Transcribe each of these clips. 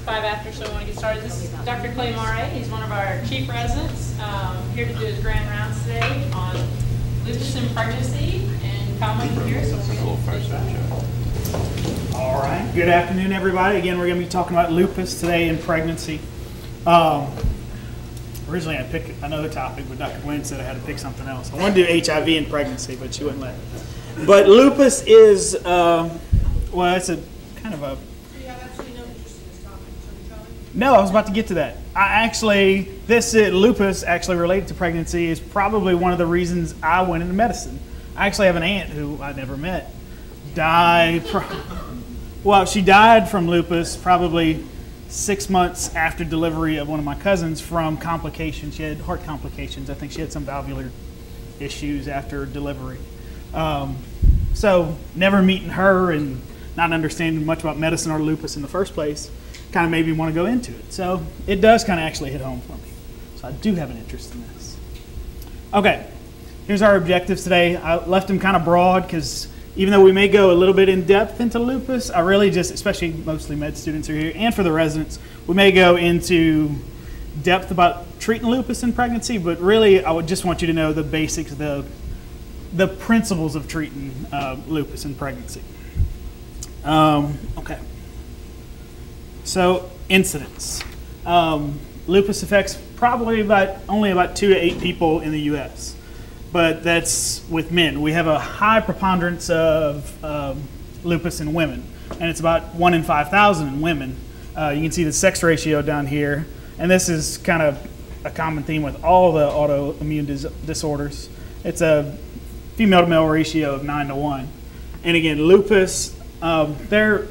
5 after, so I want to get started. This is Dr. Maraist. He's one of our chief residents, here to do his grand rounds today on lupus and pregnancy. And Kyle might be here, so we'll All right. Good afternoon, everybody. Again, we're going to be talking about lupus today and pregnancy. Originally, I picked another topic, but Dr. Gwen said I had to pick something else. I wanted to do HIV and pregnancy, but she wouldn't let me. But lupus is, well, it's a kind of a... No, I was about to get to that. Lupus actually related to pregnancy is probably one of the reasons I went into medicine. I actually have an aunt who I never met. She died from lupus probably 6 months after delivery of one of my cousins from complications. She had heart complications. I think she had some valvular issues after delivery. So never meeting her and not understanding much about medicine or lupus in the first place kind of made me want to go into it. So it does kind of actually hit home for me. So I do have an interest in this. Okay, here's our objectives today. I left them kind of broad because even though we may go a little bit in depth into lupus, I really just, especially mostly med students are here, and for the residents, we may go into depth about treating lupus in pregnancy, but really I would just want you to know the basics, the principles of treating lupus in pregnancy. Okay. So, incidence. Lupus affects probably only about 2 to 8 people in the U.S., but that's with men. We have a high preponderance of lupus in women, and it's about 1 in 5,000 in women. You can see the sex ratio down here, and this is kind of a common theme with all the autoimmune disorders. It's a female to male ratio of 9 to 1. And again, lupus, there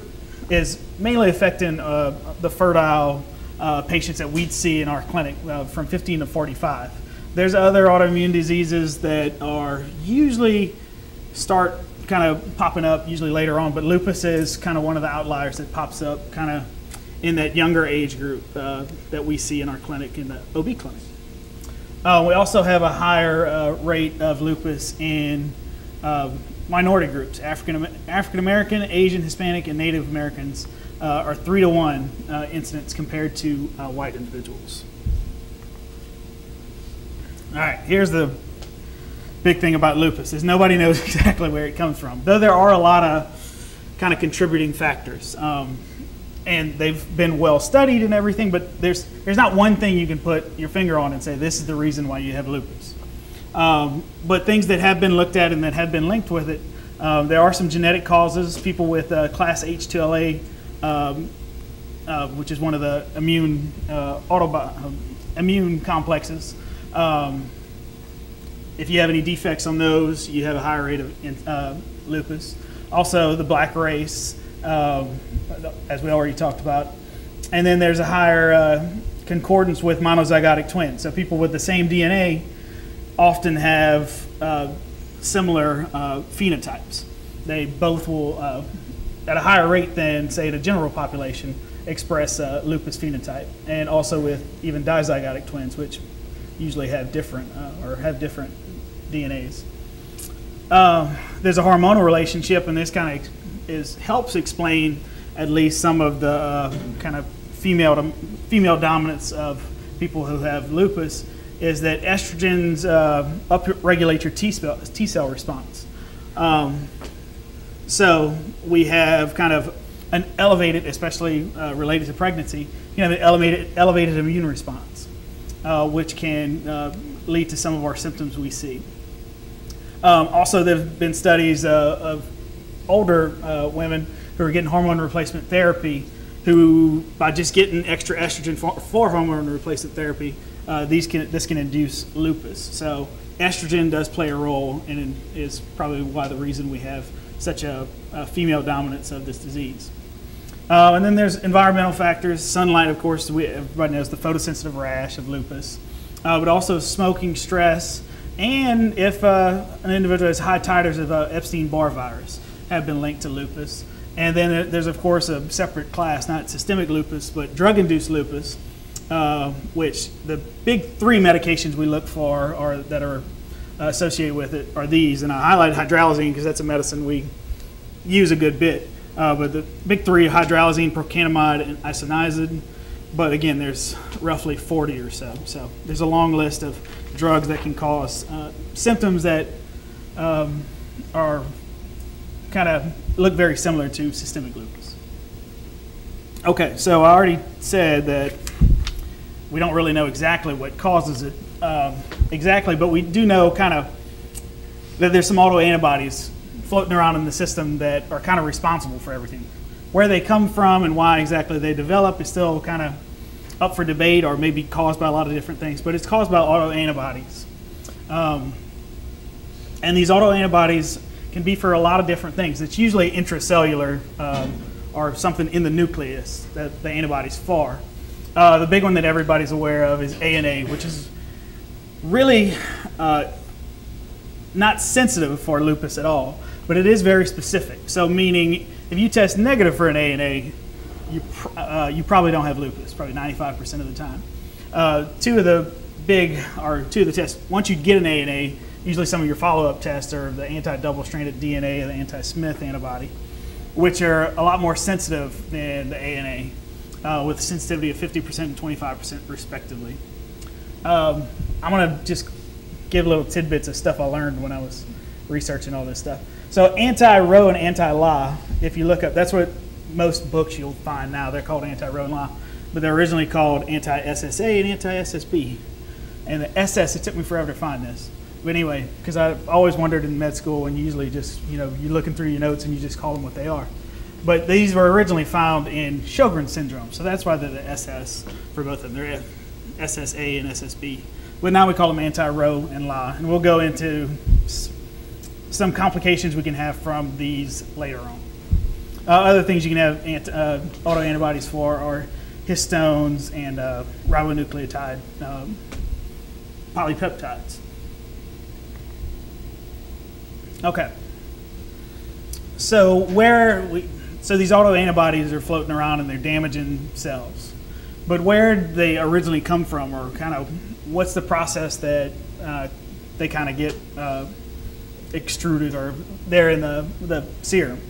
is mainly affecting the fertile patients that we'd see in our clinic from 15 to 45. There's other autoimmune diseases that are usually start kind of popping up usually later on, but lupus is kind of one of the outliers that pops up kind of in that younger age group that we see in our clinic, in the OB clinic. We also have a higher rate of lupus in minority groups. African American, Asian, Hispanic, and Native Americans are 3 to 1 incidence compared to white individuals. All right, here's the big thing about lupus is nobody knows exactly where it comes from, though there are a lot of kind of contributing factors. And they've been well studied and everything, but there's not one thing you can put your finger on and say this is the reason why you have lupus. But things that have been looked at and that have been linked with it, there are some genetic causes. People with class H2LA, which is one of the immune complexes. If you have any defects on those, you have a higher rate of lupus. Also, the black race, as we already talked about. And then there's a higher concordance with monozygotic twins. So people with the same DNA often have similar phenotypes. They both will, at a higher rate than, say, the general population, express lupus phenotype. And also with even dizygotic twins, which usually have different DNAs. There's a hormonal relationship, and this kind of helps explain at least some of the kind of female dominance of people who have lupus, is that estrogens upregulate your T cell response. So we have kind of an elevated, especially related to pregnancy, an elevated immune response, which can lead to some of our symptoms we see. Also, there have been studies of older women who are getting hormone replacement therapy, who by just getting extra estrogen for hormone replacement therapy, this can induce lupus. So estrogen does play a role, and is probably why the reason we have such a female dominance of this disease. And then there's environmental factors. Sunlight, of course, everybody knows the photosensitive rash of lupus, but also smoking, stress, and if an individual has high titers of Epstein-Barr virus have been linked to lupus. And then there's, of course, a separate class, not systemic lupus, but drug-induced lupus, which the big 3 medications we look for that are associated with it are these. And I highlighted hydralazine because that's a medicine we use a good bit. But the big three, hydralazine, procainamide, and isoniazid. But again, there's roughly 40 or so. So there's a long list of drugs that can cause symptoms that are kind of look very similar to systemic lupus. Okay, so I already said that we don't really know exactly what causes it exactly, but we do know kind of that there's some autoantibodies floating around in the system that are kind of responsible for everything. Where they come from and why exactly they develop is still kind of up for debate, or maybe caused by a lot of different things, but it's caused by autoantibodies. And these autoantibodies can be for a lot of different things. It's usually intracellular or something in the nucleus that the antibody's for. The big one that everybody's aware of is ANA, which is really not sensitive for lupus at all, but it is very specific. So meaning if you test negative for an ANA, you probably don't have lupus, probably 95% of the time. Two of the tests, once you get an ANA, usually some of your follow-up tests are the anti-double-stranded DNA and the anti-Smith antibody, which are a lot more sensitive than the ANA, with sensitivity of 50% and 25% respectively. I'm going to just give little tidbits of stuff I learned when I was researching all this stuff. So anti-Rho and anti-La, if you look up, that's what most books you'll find now. They're called anti-Rho and La, but they're originally called anti-SSA and anti-SSB. And the SS, it took me forever to find this. But anyway, because I always wondered in med school, and usually just, you're looking through your notes and you just call them what they are. But these were originally found in Sjogren's syndrome, so that's why they're the SS for both of them. They're SSA and SSB. But now we call them anti-Rho and La, and we'll go into some complications we can have from these later on. Other things you can have autoantibodies for are histones and ribonucleotide polypeptides. Okay. So these autoantibodies are floating around and they're damaging cells. But where did they originally come from, or kind of what's the process that they kind of get extruded, or they're in the serum?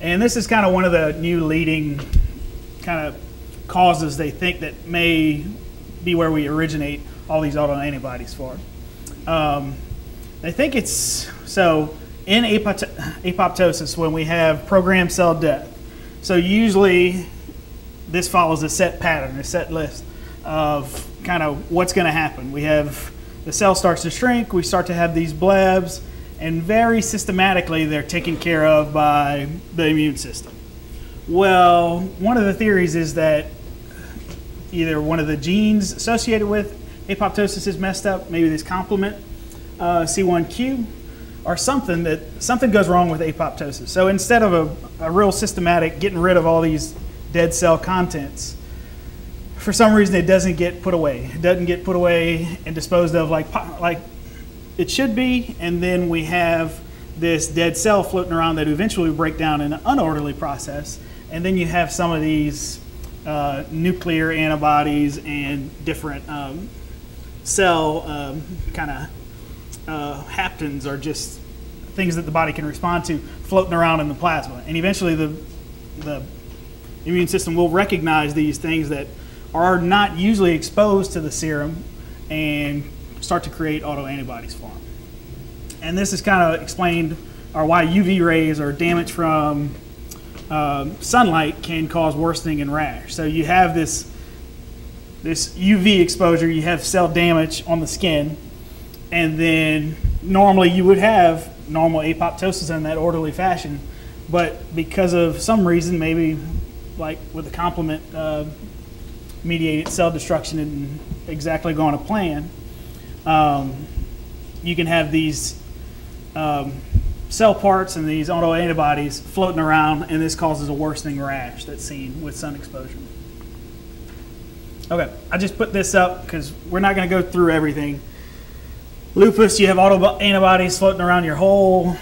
And this is kind of one of the new leading kind of causes they think that may be where we originate all these autoantibodies for. They think it's, so in apoptosis, when we have programmed cell death, so usually this follows a set pattern, a set list of kind of what's going to happen. We have, the cell starts to shrink, we start to have these blebs, and very systematically they're taken care of by the immune system. Well, one of the theories is that either one of the genes associated with apoptosis is messed up, maybe this complement, C1q, or something goes wrong with apoptosis. So instead of a real systematic getting rid of all these dead cell contents, for some reason it doesn't get put away. It doesn't get put away and disposed of like it should be, and then we have this dead cell floating around that eventually break down in an unorderly process, and then you have some of these nuclear antibodies and different cell kind of haptens, or just things that the body can respond to, floating around in the plasma. And eventually the immune system will recognize these things that are not usually exposed to the serum and start to create autoantibodies for them. And this is kind of explained, or why UV rays or damage from sunlight can cause worsening and rash. So you have this UV exposure, you have cell damage on the skin, and then normally you would have normal apoptosis in that orderly fashion, but because of some reason, maybe like with the complement mediated cell destruction and exactly going to plan, you can have these cell parts and these autoantibodies floating around, and this causes a worsening rash that's seen with sun exposure. Okay, I just put this up because we're not going to go through everything. Lupus, you have autoantibodies floating around your whole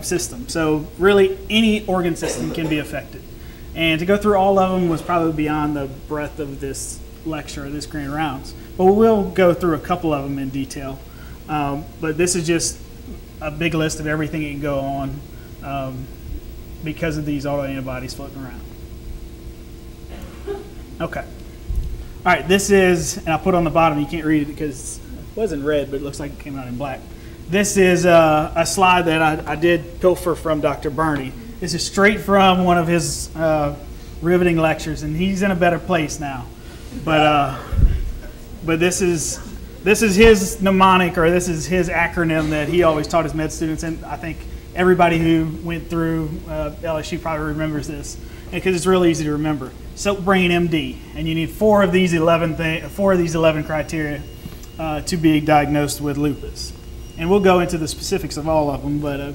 system. So really any organ system can be affected. And to go through all of them was probably beyond the breadth of this lecture or this Grand Rounds. But we will go through a couple of them in detail. But this is just a big list of everything that can go on because of these autoantibodies floating around. Okay. All right, this is, and I'll put on the bottom, you can't read it because it wasn't red, but it looks like it came out in black. This is a slide that I did pilfer from Dr. Burney. This is straight from one of his riveting lectures, and he's in a better place now. But this is his mnemonic, or this is his acronym that he always taught his med students, and I think everybody who went through LSU probably remembers this, because it's really easy to remember. Soap Brain MD, and you need four of these 11 criteria to be diagnosed with lupus. And we'll go into the specifics of all of them, but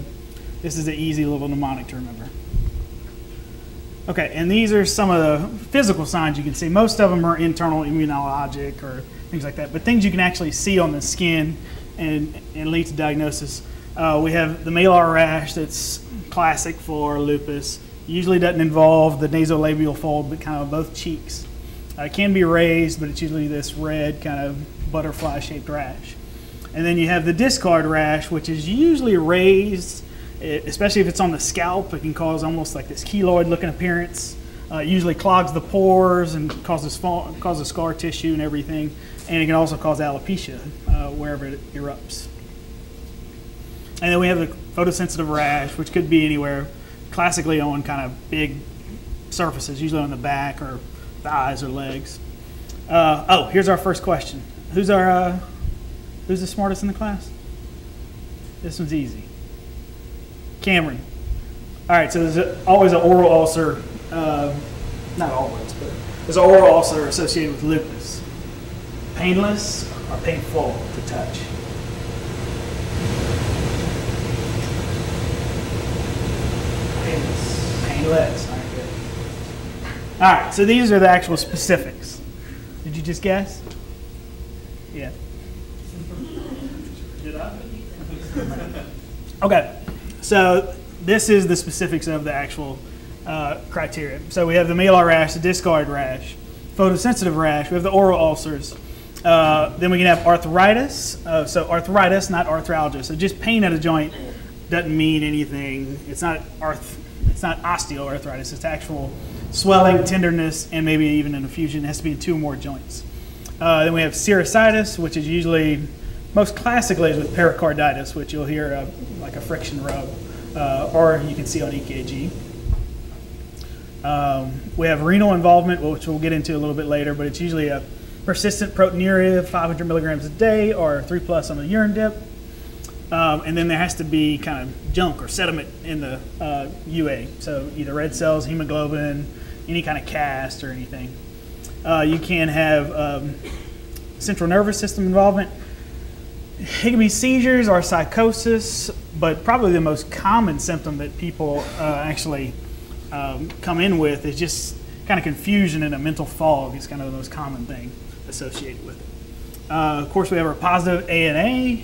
this is an easy little mnemonic to remember. Okay, and these are some of the physical signs you can see. Most of them are internal immunologic or things like that, but things you can actually see on the skin and lead to diagnosis. We have the malar rash that's classic for lupus. Usually doesn't involve the nasolabial fold, but kind of both cheeks. It can be raised, but it's usually this red kind of butterfly-shaped rash. And then you have the discard rash, which is usually raised, especially if it's on the scalp. It can cause almost like this keloid-looking appearance. It usually clogs the pores and causes scar tissue and everything. And it can also cause alopecia wherever it erupts. And then we have the photosensitive rash, which could be anywhere, classically on kind of big surfaces, usually on the back or thighs or legs. Oh, here's our first question. Who's the smartest in the class? This one's easy. Cameron. All right, so there's always an oral ulcer, not always, but there's an oral ulcer associated with lupus. Painless or painful to touch? Painless. All right, good. All right, so these are the actual specifics. Did you just guess? Yeah. Did I? Okay, so this is the specifics of the actual criteria. So we have the malar rash, the discard rash, photosensitive rash, we have the oral ulcers. Then we can have arthritis. So arthritis, not arthralgia. So just pain at a joint doesn't mean anything. It's not osteoarthritis. It's actual swelling, tenderness, and maybe even an effusion. It has to be in two or more joints. Then we have serositis, which is usually, most classically, is with pericarditis, which you'll hear like a friction rub, or you can see on EKG. We have renal involvement, which we'll get into a little bit later, but it's usually a persistent proteinuria, 500 milligrams a day, or 3+ on a urine dip. And then there has to be kind of junk or sediment in the UA, so either red cells, hemoglobin, any kind of cast or anything. You can have central nervous system involvement. It can be seizures or psychosis, but probably the most common symptom that people actually come in with is just kind of confusion and a mental fog is kind of the most common thing associated with it. Of course, we have our positive ANA,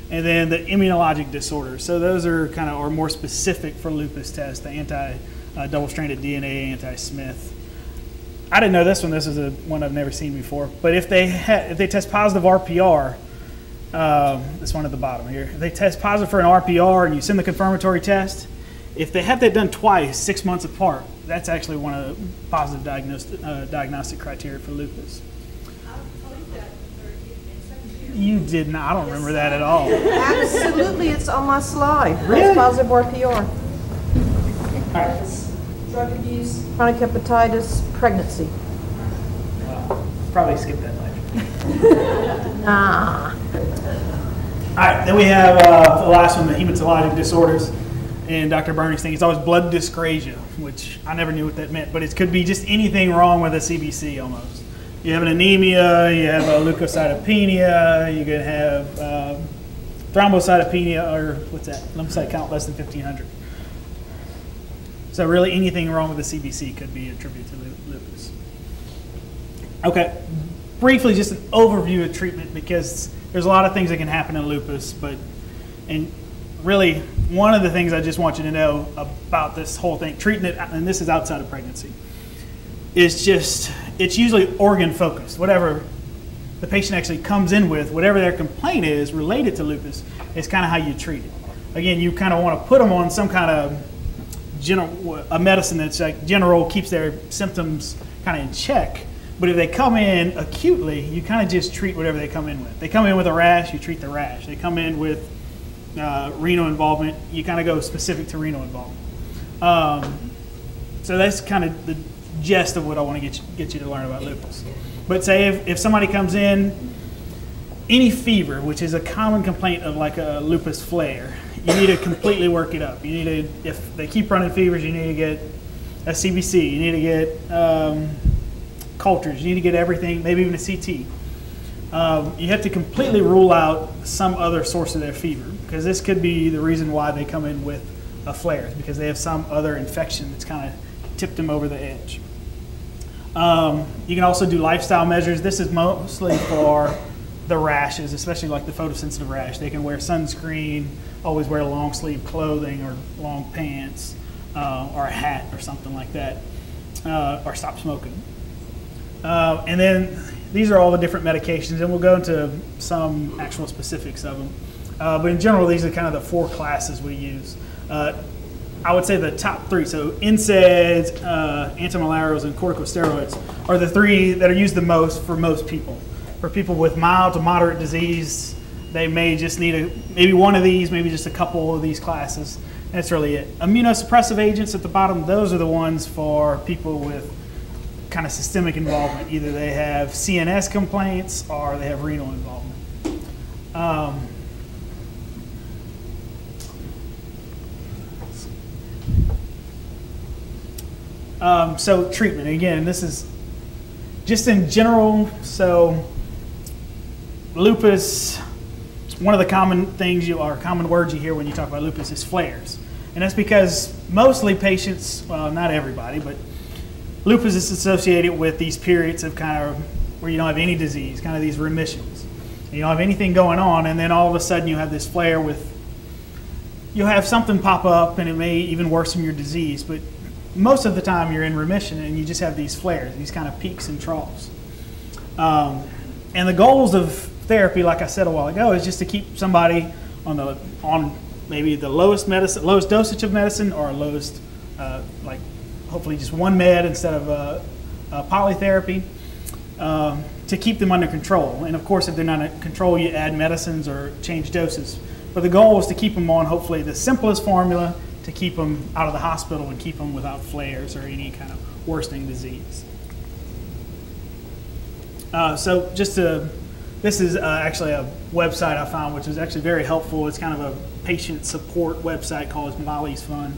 and then the immunologic disorders. So those are kind of are more specific for lupus tests, the anti-double-stranded DNA, anti-Smith. I didn't know this one. This is one I've never seen before. But if they test positive RPR, this one at the bottom here, if they test positive for an RPR and you send the confirmatory test, if they have that done twice, 6 months apart, that's actually one of the positive diagnostic criteria for lupus. You did not. I don't remember that at all. Absolutely, it's on my slide. Really? Positive RPR. All right. Drug abuse, chronic hepatitis, pregnancy. Probably skip that later. Nah. All right, then we have the last one, the hematologic disorders. And Dr. Burney's thing, it's always blood dyscrasia, which I never knew what that meant, but it could be just anything wrong with a CBC almost. You have an anemia, you have a leukocytopenia, you could have thrombocytopenia, or what's that, lymphocyte count less than 1,500. So really anything wrong with the CBC could be attributed to lupus. Okay, briefly just an overview of treatment, because there's a lot of things that can happen in lupus, and really one of the things I just want you to know about this whole thing, treating it, and this is outside of pregnancy, is just, it's usually organ focused. Whatever the patient actually comes in with, whatever their complaint is related to lupus, is kind of how you treat it. Again, you kind of want to put them on some kind of a medicine that's like general, keeps their symptoms kind of in check. But if they come in acutely, you kind of just treat whatever they come in with. They come in with a rash, you treat the rash. They come in with renal involvement, you kind of go specific to renal involvement. So that's kind of the gist of what I want to get you to learn about lupus. But say if somebody comes in, any fever, which is a common complaint of like a lupus flare, you need to completely work it up. You need to, if they keep running fevers, you need to get a CBC, you need to get cultures, you need to get everything, maybe even a CT. You have to completely rule out some other source of their fever, because this could be the reason why they come in with a flare, because they have some other infection that's kind of tipped them over the edge. You can also do lifestyle measures. This is mostly for the rashes, especially like the photosensitive rash. They can wear sunscreen, always wear long sleeve clothing or long pants, or a hat or something like that, or stop smoking. And then these are all the different medications, and we'll go into some actual specifics of them. But in general, these are kind of the 4 classes we use. I would say the top 3, so NSAIDs, antimalarials, and corticosteroids are the 3 that are used the most for most people. For people with mild to moderate disease, they may just need maybe one of these, maybe just a couple of these classes. And that's really it. Immunosuppressive agents at the bottom, those are the ones for people with kind of systemic involvement. Either they have CNS complaints or they have renal involvement. So treatment, again, this is just in general. So lupus, one of the common things common words you hear when you talk about lupus is flares. And that's because mostly patients, well, not everybody, but lupus is associated with these periods of kind of where you don't have any disease, kind of these remissions. You don't have anything going on, and then all of a sudden you have this flare you'll have something pop up and it may even worsen your disease, but most of the time you're in remission and you just have these flares, these kind of peaks and troughs. And the goals of therapy, like I said a while ago, is just to keep somebody on maybe the lowest dosage of medicine, or lowest, like hopefully just one med instead of polytherapy, to keep them under control. And of course, if they're not under control, you add medicines or change doses. But the goal is to keep them on hopefully the simplest formula to keep them out of the hospital and keep them without flares or any kind of worsening disease. This is actually a website I found, which is actually very helpful. It's kind of a patient support website called Molly's Fun.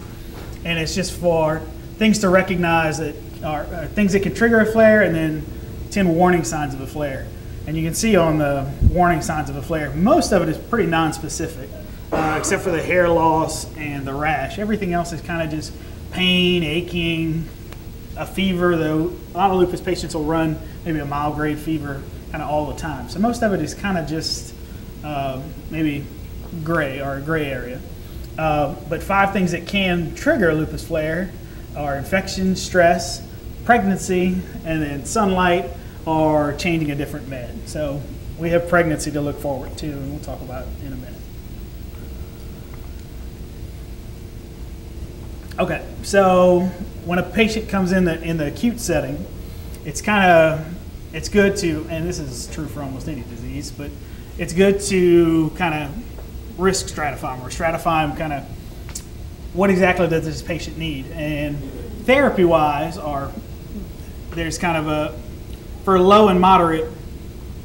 And it's just for things to recognize that are things that can trigger a flare, and then 10 warning signs of a flare. And you can see on the warning signs of a flare, most of it is pretty non-specific, except for the hair loss and the rash. Everything else is kind of just pain, aching, a fever, though a lot of lupus patients will run maybe a mild grade fever kind of all the time. So most of it is kind of just maybe gray or a gray area. But 5 things that can trigger a lupus flare are infection, stress, pregnancy, and then sunlight, or changing a different med. So we have pregnancy to look forward to, and we'll talk about it in a minute. Okay, so when a patient comes in the acute setting, it's good to, and this is true for almost any disease, but it's good to kind of risk stratify them, or stratify them kind of what exactly does this patient need. And therapy-wise, there's kind of for low and moderate,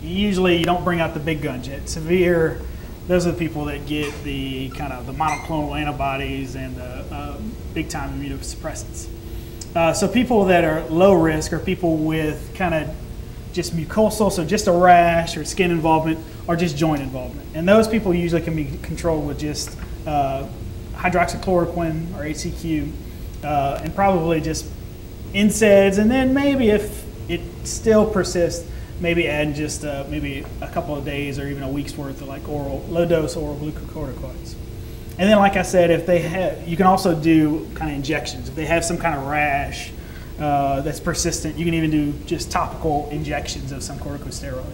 usually you don't bring out the big guns yet. Severe, those are the people that get the kind of the monoclonal antibodies and the big-time immunosuppressants. So people that are low risk are people with kind of just mucosal, so just a rash or skin involvement, or just joint involvement. And those people usually can be controlled with just hydroxychloroquine or HCQ, and probably just NSAIDs, and then maybe if it still persists, maybe add just maybe a couple of days or even a week's worth of like low-dose oral glucocorticoids. And then, like I said, if they have, you can also do kind of injections. If they have some kind of rash that's persistent, you can even do just topical injections of some corticosteroid.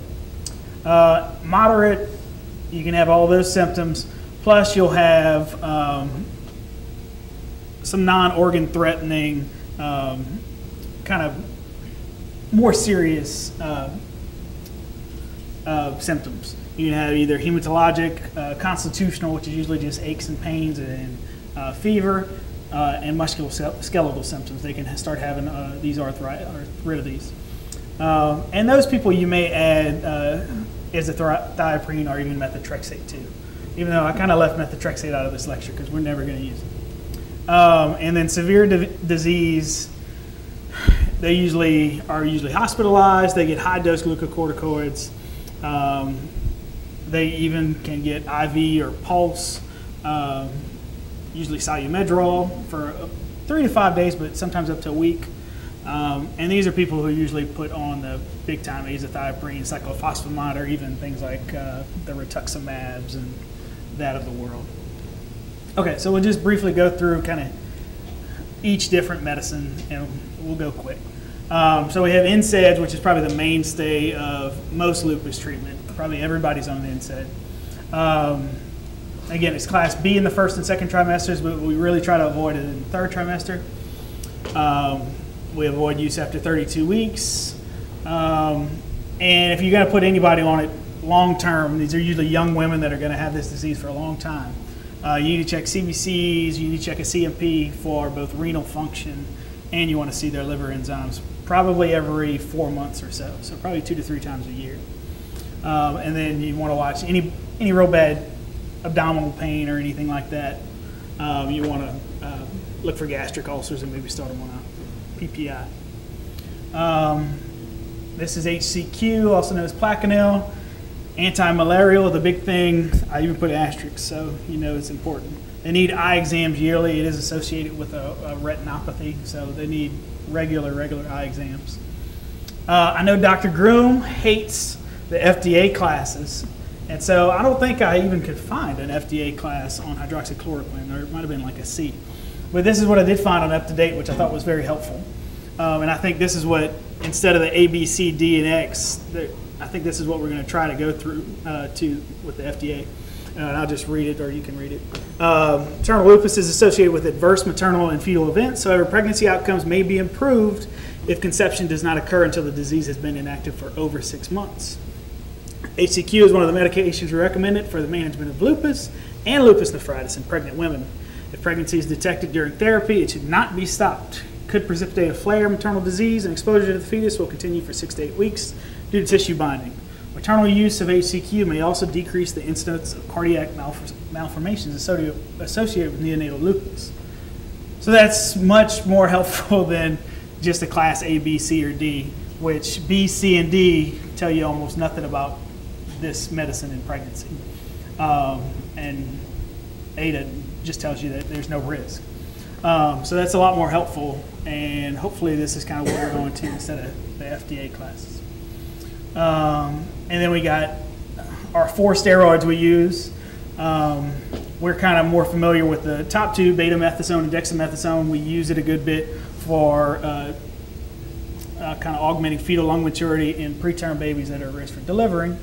Moderate, you can have all those symptoms, plus you'll have some non-organ threatening, kind of more serious symptoms. You can have either hematologic, constitutional, which is usually just aches and pains and fever, and musculoskeletal symptoms. They can start having these arthritis. And those people you may add azathioprine or even methotrexate to, even though I kind of left methotrexate out of this lecture because we're never going to use it. And then severe disease, they are usually hospitalized. They get high-dose glucocorticoids. They even can get IV or pulse, usually salumedrol for 3 to 5 days, but sometimes up to a week. And these are people who usually put on the big-time azathioprine, cyclophosphamide, or even things like the rituximabs and that of the world. Okay, so we'll just briefly go through kind of each different medicine, and we'll go quick. So we have NSAIDs, which is probably the mainstay of most lupus treatment. Probably everybody's on an NSAID. Again, it's class B in the first and second trimesters, but we really try to avoid it in the third trimester. We avoid use after 32 weeks. And if you're going to put anybody on it long term, these are usually young women that are going to have this disease for a long time. You need to check CBCs, you need to check a CMP for both renal function, and you want to see their liver enzymes probably every 4 months or so, so probably 2 to 3 times a year. And then you want to watch any real bad abdominal pain or anything like that. You want to look for gastric ulcers and maybe start them on a PPI. This is HCQ, also known as Plaquenil. Anti-malarial, the big thing, I even put asterisks, so you know it's important. They need eye exams yearly. It is associated with a retinopathy, so they need regular eye exams. I know Dr. Groom hates the FDA classes, and so I don't think I even could find an FDA class on hydroxychloroquine, or it might have been like a C. But this is what I did find on UpToDate, which I thought was very helpful. And I think this is what, instead of the A, B, C, D, and X, I think this is what we're going to try to go through with the FDA. And I'll just read it, or you can read it. Maternal lupus is associated with adverse maternal and fetal events. However, pregnancy outcomes may be improved if conception does not occur until the disease has been inactive for over 6 months. HCQ is one of the medications recommended for the management of lupus and lupus nephritis in pregnant women. If pregnancy is detected during therapy, it should not be stopped. It could precipitate a flare of maternal disease, and exposure to the fetus will continue for 6 to 8 weeks due to tissue binding. Maternal use of HCQ may also decrease the incidence of cardiac malformations associated with neonatal lupus. So that's much more helpful than just a class A, B, C, or D, which B, C, and D tell you almost nothing about this medicine in pregnancy. And A just tells you that there's no risk. So that's a lot more helpful, and hopefully this is kind of what we're going to instead of the FDA classes. And then we got our 4 steroids we use. We're kind of more familiar with the top 2, betamethasone and dexamethasone. We use it a good bit for kind of augmenting fetal lung maturity in preterm babies that are at risk for delivering.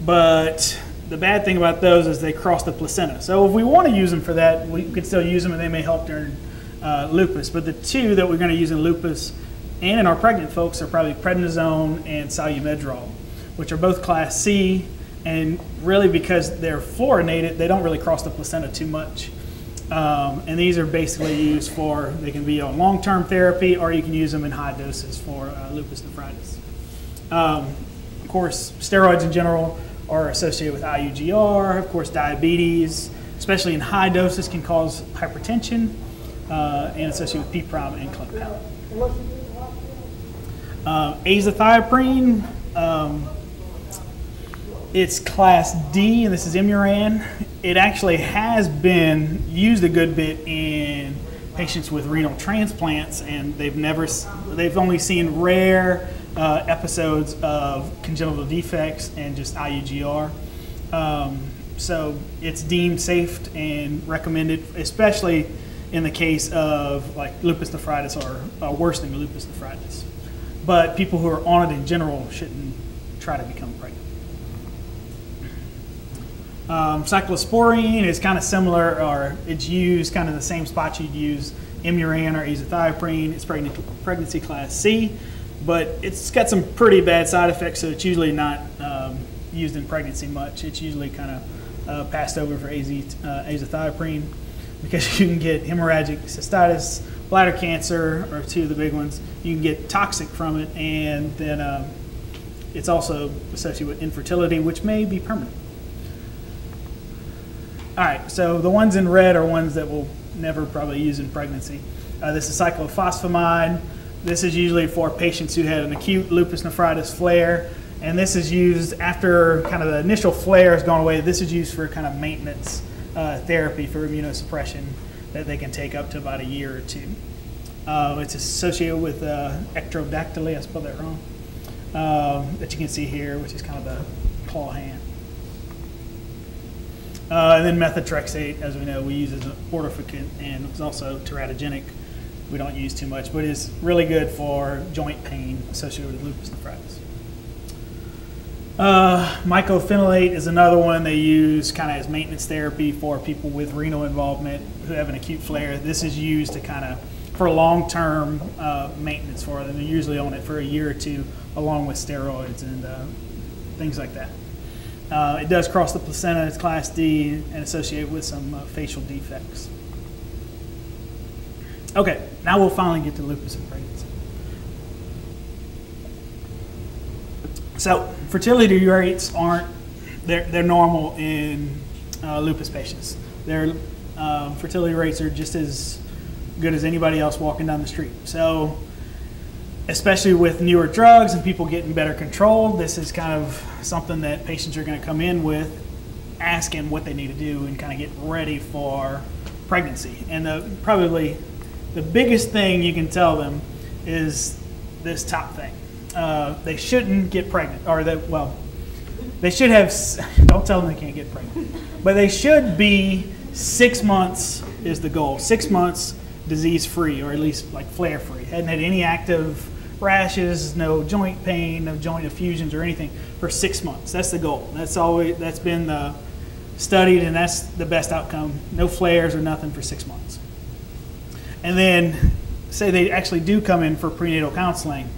But the bad thing about those is they cross the placenta. So if we want to use them for that, we could still use them, and they may help during lupus. But the 2 that we're going to use in lupus and in our pregnant folks are probably prednisone and salumedrol, which are both class C, and really because they're fluorinated, they don't really cross the placenta too much. And these are basically used for, they can be on long-term therapy, or you can use them in high doses for lupus nephritis. Of course, steroids in general are associated with IUGR. Of course, diabetes, especially in high doses, can cause hypertension, and associated with P' and Clep. Azathioprine, it's class D, and this is Imuran. It actually has been used a good bit in patients with renal transplants, and they've only seen rare episodes of congenital defects and just IUGR. So it's deemed safe and recommended, especially in the case of like lupus nephritis or worsening lupus nephritis. But people who are on it in general shouldn't try to become pregnant. Cyclosporine is kind of similar, or it's used kind of the same spot you'd use Imuran or azathioprine. It's pregnancy class C, but it's got some pretty bad side effects, so it's usually not used in pregnancy much. It's usually kind of passed over for azathioprine because you can get hemorrhagic cystitis, bladder cancer are two of the big ones. You can get toxic from it, and then it's also associated with infertility, which may be permanent. All right, so the ones in red are ones that we'll never probably use in pregnancy. This is cyclophosphamide. This is usually for patients who had an acute lupus nephritis flare, and this is used after kind of the initial flare has gone away. This is used for kind of maintenance therapy for immunosuppression that they can take up to about a year or two. It's associated with ectrodactyly, I spelled that wrong, that you can see here, which is kind of the claw hand. And then methotrexate, as we know, we use as an orthoficant, and it's also teratogenic. We don't use too much, but it's really good for joint pain associated with lupus nephritis. Mycophenolate is another one they use kind of as maintenance therapy for people with renal involvement who have an acute flare. This is used to kind of for long-term maintenance for them. They're usually on it for a year or two, along with steroids and things like that. It does cross the placenta, it's class D, and associated with some facial defects. Okay, now we'll finally get to lupus in pregnancy. So fertility rates they're normal in lupus patients. Their fertility rates are just as good as anybody else walking down the street. So especially with newer drugs and people getting better controlled, this is kind of something that patients are going to come in with asking what they need to do and kind of get ready for pregnancy. And probably the biggest thing you can tell them is this top thing. They shouldn't get pregnant, or they should have, don't tell them they can't get pregnant, but they should be 6 months is the goal. 6 months disease-free, or at least like flare-free. Hadn't had any active rashes, no joint pain, no joint effusions or anything for 6 months. That's the goal. That's been studied, and that's the best outcome. No flares or nothing for 6 months. And then say they actually do come in for prenatal counseling.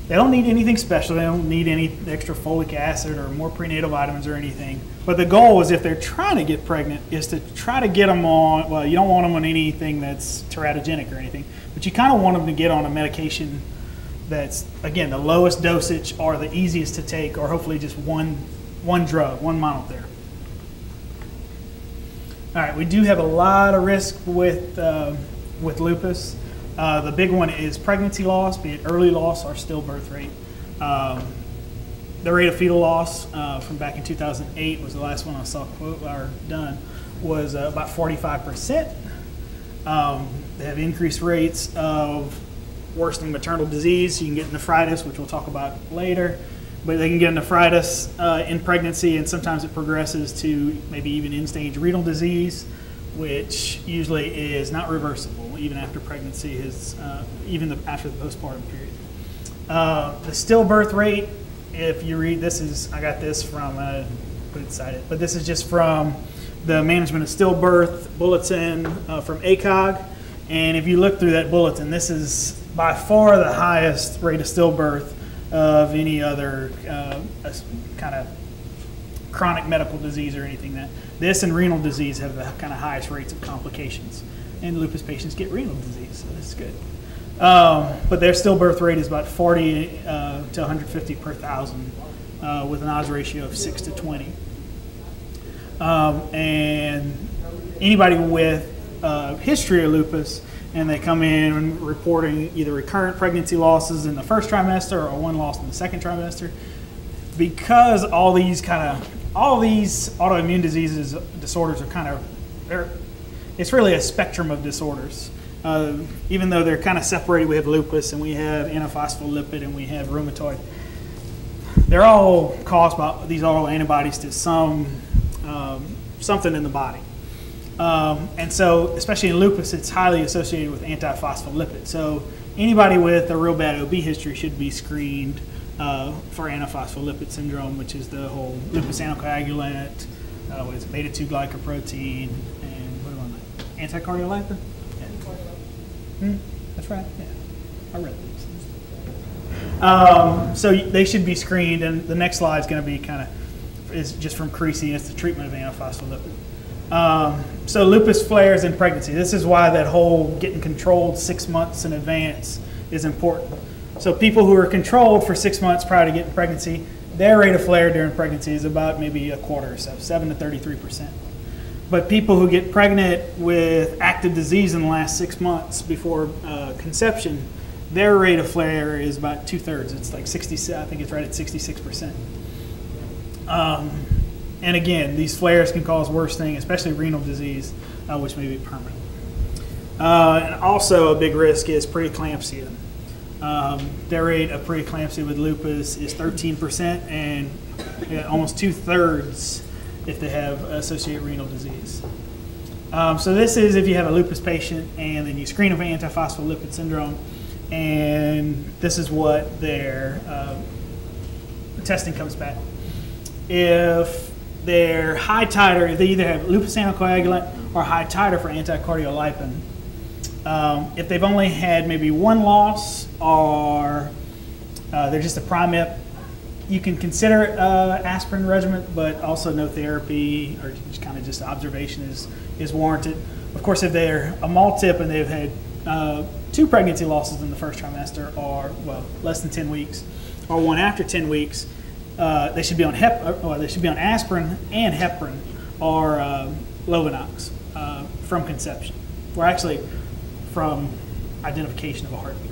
They don't need anything special. They don't need any extra folic acid or more prenatal vitamins or anything. But the goal is, if they're trying to get pregnant, is to try to get them on, well, you don't want them on anything that's teratogenic or anything, but you kind of want them to get on a medication that's, again, the lowest dosage or the easiest to take, or hopefully just one drug, one monotherapy. All right, we do have a lot of risk with lupus. The big one is pregnancy loss, be it early loss or stillbirth rate. The rate of fetal loss from back in 2008 was the last one I saw done, was about 45%. They have increased rates of worsening maternal disease. You can get nephritis, which we'll talk about later, but they can get nephritis in pregnancy, and sometimes it progresses to maybe even end-stage renal disease, which usually is not reversible even after pregnancy, after the postpartum period. The stillbirth rate, if you read, I got this from, put it cited, but this is just from the Management of Stillbirth Bulletin from ACOG. And if you look through that bulletin, this is by far the highest rate of stillbirth of any other kind of chronic medical disease or anything. That this and renal disease have the kind of highest rates of complications, and lupus patients get renal disease, so that's good. But their stillbirth rate is about 40 to 150 per thousand, with an odds ratio of 6 to 20. And anybody with history of lupus, and they come in reporting either recurrent pregnancy losses in the first trimester or one loss in the second trimester, because all these autoimmune disorders are it's really a spectrum of disorders. Even though they're kind of separated, we have lupus and we have antiphospholipid and we have rheumatoid. They're all caused by these autoantibodies to something in the body. And so, especially in lupus, it's highly associated with antiphospholipid. So anybody with a real bad OB history should be screened for antiphospholipid syndrome, which is the whole lupus anticoagulant, beta-2 glycoprotein, and what am I, anticardiolipin? That's right. Yeah, I read these. So they should be screened, and the next slide is going to be is just from Creasy. It's the treatment of antiphospholipid. So lupus flares in pregnancy. This is why that whole getting controlled 6 months in advance is important. So people who are controlled for 6 months prior to getting pregnancy, their rate of flare during pregnancy is about maybe a quarter or so, 7 to 33%. But people who get pregnant with active disease in the last 6 months before conception, their rate of flare is about 2/3. It's like 60. I think it's right at 66%. And again, these flares can cause worse things, especially renal disease, which may be permanent. And also a big risk is preeclampsia. Their rate of preeclampsia with lupus is 13%, and almost 2/3 if they have associated renal disease. So this is if you have a lupus patient and then you screen them for antiphospholipid syndrome, and this is what their testing comes back. If they're high titer, if they either have lupus anticoagulant or high titer for anticardiolipin, if they've only had maybe one loss or they're just a primip, you can consider aspirin regimen, but also no therapy or kind of just observation is warranted. Of course, if they're a multip and they've had 2 pregnancy losses in the first trimester, or less than 10 weeks, or one after 10 weeks, they should be on aspirin and heparin or Lovenox from conception, or actually from identification of a heartbeat.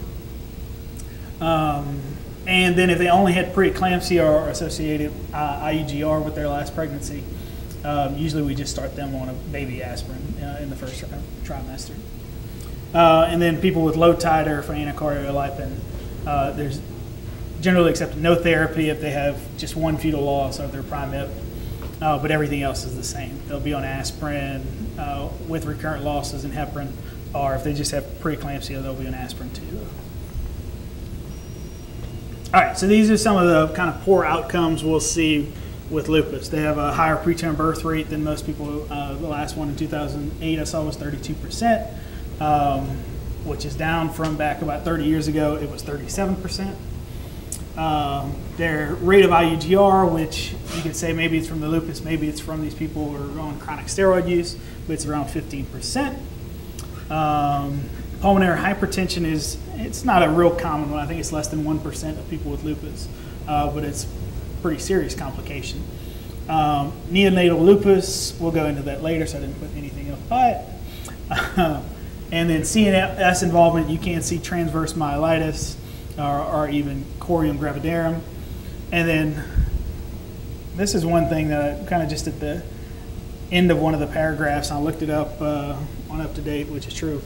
And then if they only had preeclampsia or associated IUGR with their last pregnancy, usually we just start them on a baby aspirin in the first trimester. And then people with low titer for anticardiolipin, there's generally accepted no therapy if they have just one fetal loss or their primip, but everything else is the same. They'll be on aspirin with recurrent losses in heparin, or if they just have preeclampsia, they'll be on aspirin too. All right, so these are some of the kind of poor outcomes we'll see with lupus. They have a higher preterm birth rate than most people. The last one in 2008 I saw was 32%, which is down from back about 30 years ago. It was 37%. Their rate of IUGR, which you could say maybe it's from the lupus, maybe it's from these people who are on chronic steroid use, but it's around 15%. Pulmonary hypertension it's not a real common one. I think it's less than 1% of people with lupus, but it's a pretty serious complication. Neonatal lupus, we'll go into that later, so I didn't put anything else by it. And then CNS involvement, you can see transverse myelitis or even corium gravidarum. And then this is one thing that I kind of just at the end of one of the paragraphs, I looked it up on Up to Date, which is true.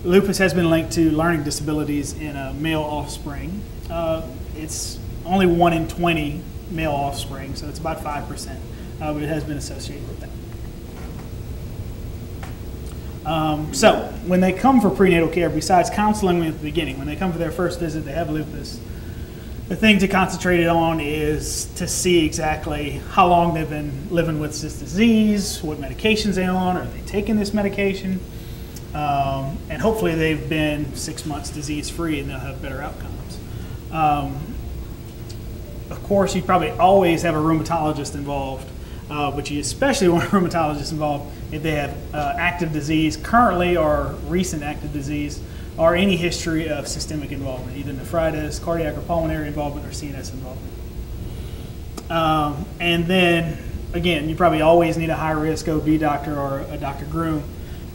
Lupus has been linked to learning disabilities in male offspring. It's only 1 in 20 male offspring, so it's about 5%, but it has been associated with that. So when they come for prenatal care, besides counseling at the beginning, when they come for their first visit, they have lupus, the thing to concentrate on is to see exactly how long they've been living with this disease, what medications they're on, are they taking this medication, and hopefully they've been 6 months disease-free and they'll have better outcomes. Of course, you probably always have a rheumatologist involved, but you especially want a rheumatologist involved if they have active disease currently or recent active disease, or any history of systemic involvement, either nephritis, cardiac or pulmonary involvement, or CNS involvement. And then, again, you probably always need a high-risk OB doctor or a Dr. Groom,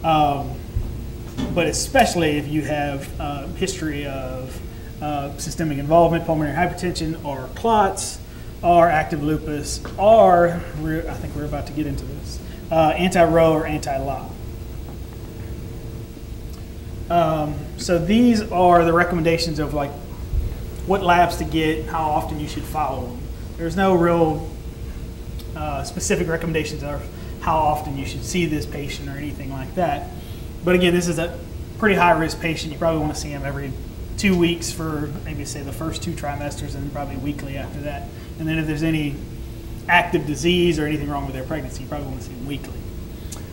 but especially if you have history of systemic involvement, pulmonary hypertension, or clots, or active lupus, or, I think we're about to get into this, anti-Rho or anti-LA. So these are the recommendations of like what labs to get, how often you should follow them. There's no real specific recommendations of how often you should see this patient or anything like that. But again, this is a pretty high-risk patient. You probably want to see him every 2 weeks for maybe say the first 2 trimesters, and then probably weekly after that. And then if there's any active disease or anything wrong with their pregnancy, you probably want to see them weekly.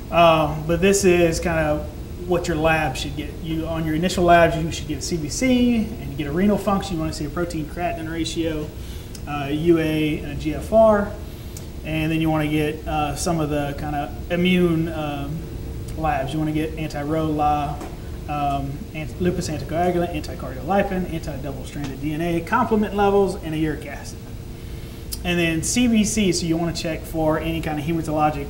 But this is kind of what your lab should get. On your initial labs, you should get a CBC, and you get a renal function. You want to see a protein creatinine ratio, UA, and a GFR. And then you want to get some of the kind of immune labs. You want to get anti-Rho, La, lupus anticoagulant, anti-cardiolipin, anti-double-stranded DNA, complement levels, and a uric acid. And then CBC, so you want to check for any kind of hematologic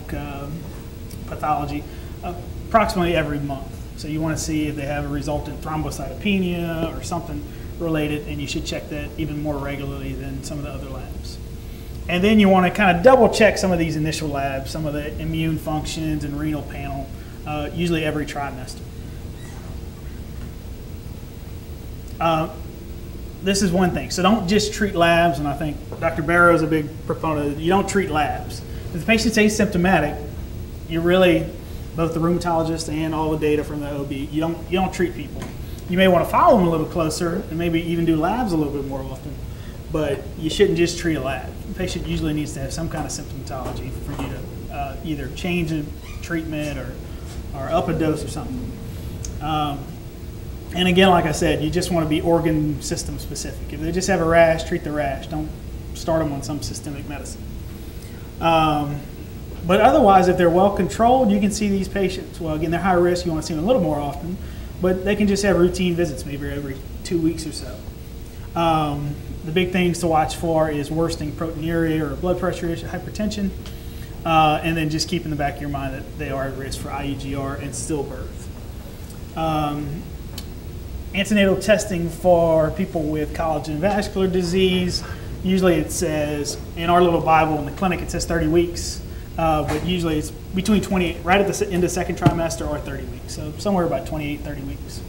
pathology approximately every month. So you want to see if they have a resultant thrombocytopenia or something related, and you should check that even more regularly than some of the other labs. And then you want to kind of double check some of these initial labs, some of the immune functions and renal panel, usually every trimester. This is one thing. So don't just treat labs, and I think Dr. Barrow is a big proponent. You don't treat labs. If the patient's asymptomatic, you really, both the rheumatologist and all the data from the OB, you don't treat people. You may want to follow them a little closer and maybe even do labs a little bit more often, but you shouldn't just treat a lab. The patient usually needs to have some kind of symptomatology for you to either change a treatment or up a dose or something. And again, like I said, you just want to be organ system specific. If they just have a rash, treat the rash. Don't start them on some systemic medicine. But otherwise, if they're well controlled, you can see these patients. Well, again, they're high risk. You want to see them a little more often, but they can just have routine visits, maybe every 2 weeks or so. The big things to watch for is worsening proteinuria or blood pressure issue, hypertension, and then just keep in the back of your mind that they are at risk for IUGR and stillbirth. Antenatal testing for people with collagen vascular disease, usually it says, in our little Bible in the clinic, it says 30 weeks, but usually it's between 28, right at the end of second trimester, or 30 weeks, so somewhere about 28, 30 weeks.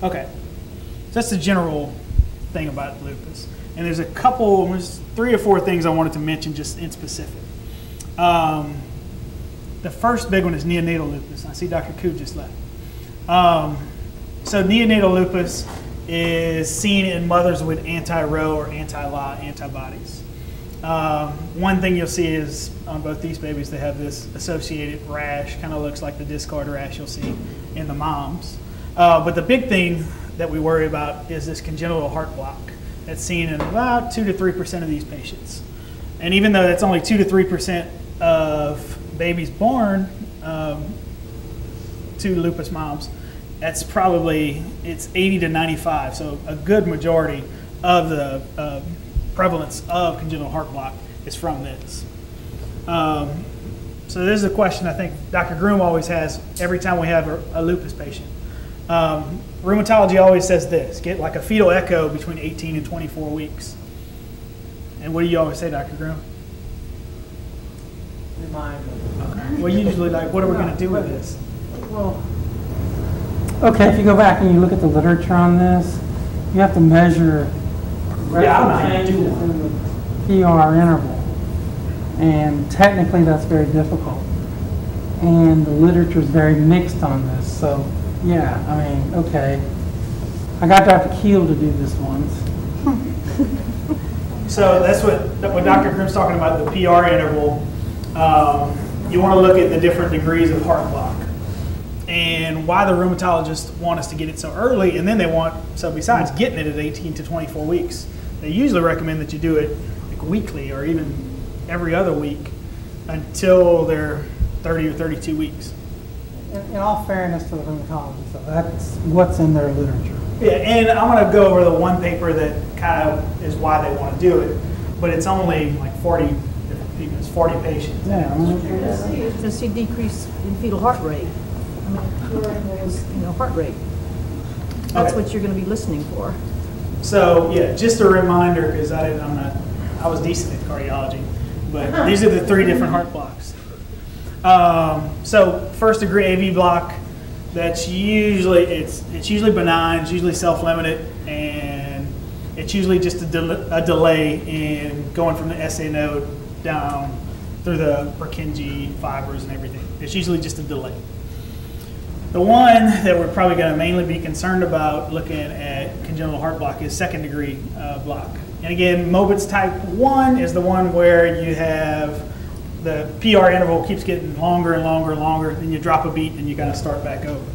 Okay, so that's the general thing about lupus. And there's there's 3 or 4 things I wanted to mention just in specific. The first big one is neonatal lupus. I see Dr. Koo just left. So neonatal lupus is seen in mothers with anti-Rho or anti-La antibodies. One thing you'll see is on both these babies, they have this associated rash, kind of looks like the discard rash you'll see in the moms. But the big thing that we worry about is this congenital heart block that's seen in about 2 to 3% of these patients. And even though that's only 2 to 3% of babies born to lupus moms, that's probably, it's 80 to 95, so a good majority of the prevalence of congenital heart block is from this. So this is a question I think Dr. Groom always has every time we have a lupus patient. Rheumatology always says this, get like a fetal echo between 18 and 24 weeks. And what do you always say, Dr. Groom? Remind me. Okay. Well, usually, like, what are we going to do with this? Well, okay, if you go back and you look at the literature on this, you have to measure changes in the PR interval. And technically that's very difficult. And the literature is very mixed on this. So, yeah, I mean, okay. I got Dr. Keel to do this once. So that's what Dr. Grimm's talking about, the PR interval. You want to look at the different degrees of heart block and why the rheumatologists want us to get it so early, and then they want, so besides getting it at 18 to 24 weeks, they usually recommend that you do it like weekly or even every other week until they're 30 or 32 weeks. In all fairness to the rheumatologist, so that's what's in their literature. Yeah, and I'm going to go over the one paper that kind of is why they want to do it, but it's only like 40 different people, it's 40 patients. Yeah, You're going to see decrease in fetal heart rate. I mean, heart rate. That's what you're going to be listening for. So yeah, just a reminder, because I was decent at cardiology, but these are the 3 different heart blocks. So first degree AV block, that's usually, it's usually benign, it's usually self-limited, and it's usually just a delay in going from the SA node down through the Purkinje fibers and everything. It's usually just a delay. The one that we're probably going to mainly be concerned about looking at congenital heart block is second degree block. And again, Mobitz type 1 is the one where you have the PR interval keeps getting longer and longer and longer, then you drop a beat and you kind of start back over.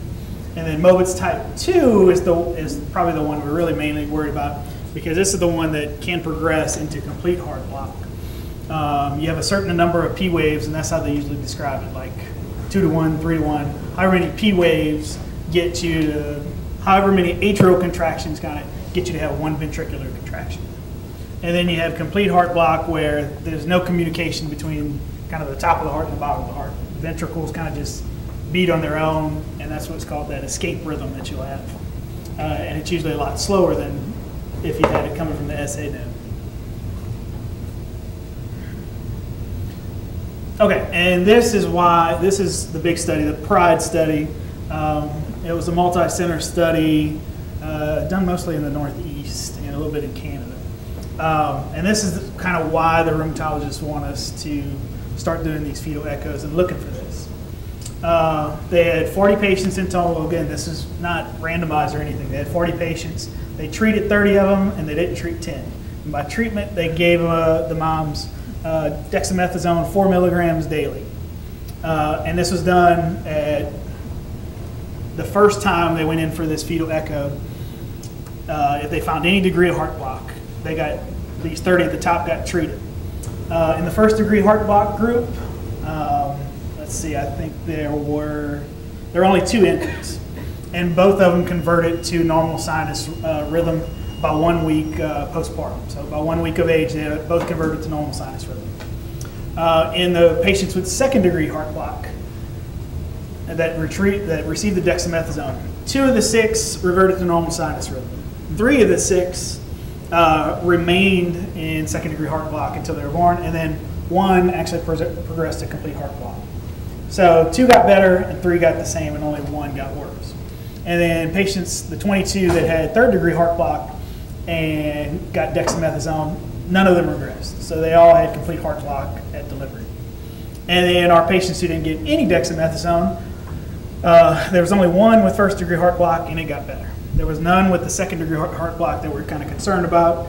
And then Mobitz type 2 is probably the one we're really mainly worried about, because this is the one that can progress into complete heart block. You have a certain number of P waves, and that's how they usually describe it, like 2 to 1, 3 to 1. However many P waves get you to, however many atrial contractions kind of get you to have one ventricular contraction. And then you have complete heart block, where there's no communication between kind of the top of the heart and the bottom of the heart. The ventricles kind of just beat on their own, and that's what's called that escape rhythm that you'll have. And it's usually a lot slower than if you had it coming from the SA node. Okay, and this is the big study, the PRIDE study. It was a multi-center study done mostly in the Northeast and a little bit in Canada. And this is kind of why the rheumatologists want us to start doing these fetal echoes and looking for this. They had 40 patients in total. Again, this is not randomized or anything. They had 40 patients. They treated 30 of them, and they didn't treat 10. And by treatment, they gave the moms dexamethasone 4 milligrams daily. And this was done at the first time they went in for this fetal echo. If they found any degree of heart block, they got, these 30 at the top got treated. In the first degree heart block group, let's see, I think there were only 2 infants, and both of them converted to normal sinus rhythm by 1 week postpartum. So by 1 week of age, they both converted to normal sinus rhythm. In the patients with second degree heart block that received the dexamethasone, 2 of the 6 reverted to normal sinus rhythm. 3 of the 6 remained in second degree heart block until they were born, and then 1 actually progressed to complete heart block. So 2 got better and 3 got the same, and only 1 got worse. And then patients, the 22 that had third degree heart block and got dexamethasone, none of them regressed. So they all had complete heart block at delivery. And then our patients who didn't get any dexamethasone, there was only 1 with first degree heart block, and it got better. There was none with the second degree heart block that we're kind of concerned about,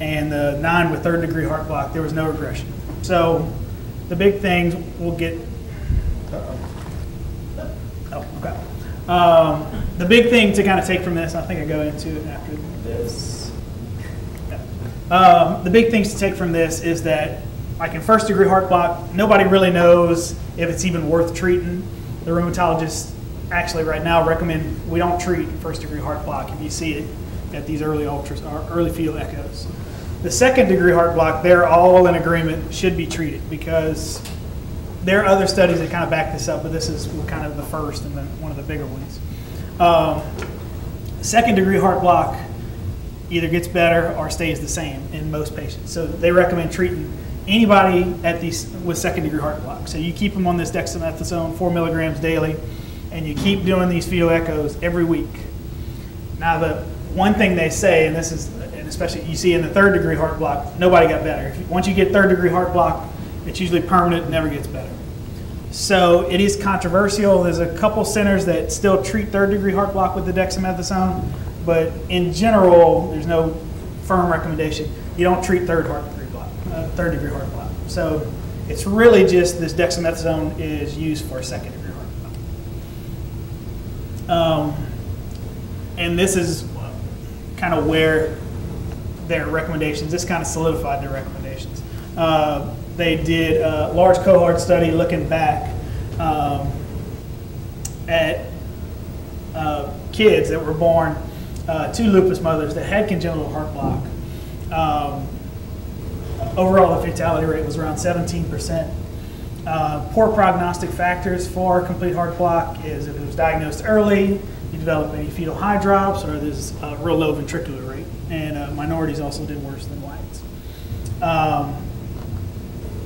and the 9 with third degree heart block, there was no regression. So the big things we'll get, the big thing to kind of take from this, I think I go into it after this. The big things to take from this is that, like in first degree heart block, nobody really knows if it's even worth treating. The rheumatologists actually right now recommend we don't treat first degree heart block if you see it at these early fetal echoes. The second degree heart block, they're all in agreement, should be treated, because there are other studies that kind of back this up, but this is kind of the first and then one of the bigger ones. Second degree heart block either gets better or stays the same in most patients. So they recommend treating anybody with second degree heart block. So you keep them on this dexamethasone 4 milligrams daily, and you keep doing these fetal echoes every week. Now the one thing they say, and this is, and especially you see in the third degree heart block, nobody got better. Once you get third degree heart block, it's usually permanent and never gets better. So it is controversial. There's a couple centers that still treat third degree heart block with the dexamethasone, but in general, there's no firm recommendation. You don't treat third degree heart block. So it's really just this dexamethasone is used for second degree heart block. And this is kind of where their recommendations, this kind of solidified their recommendations. They did a large cohort study looking back at kids that were born to lupus mothers that had congenital heart block. Overall, the fatality rate was around 17%. Poor prognostic factors for complete heart block is if it was diagnosed early, you develop any fetal hydrops, or there's a real low ventricular rate. And minorities also did worse than whites.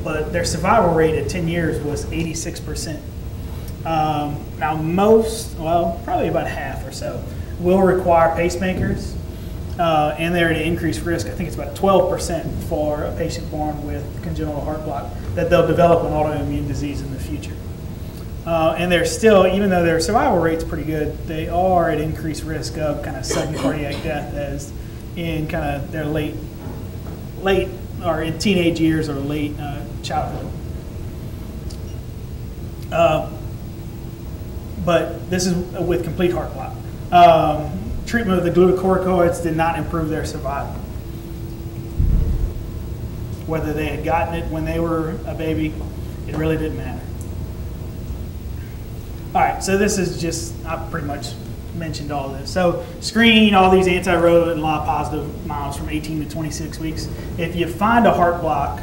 But their survival rate at 10 years was 86%. Now probably about half or so, will require pacemakers, and they're at an increased risk. I think it's about 12% for a patient born with congenital heart block that they'll develop an autoimmune disease in the future. And they're still, even though their survival rate's pretty good, they are at increased risk of kind of sudden cardiac death as in kind of their late or in teenage years or late childhood. But this is with complete heart block. Treatment with the glucocorticoids did not improve their survival. Whether they had gotten it when they were a baby, it really didn't matter. All right, so this is just, I've pretty much mentioned all this. So screen all these anti-rodent and positive models from 18 to 26 weeks. If you find a heart block,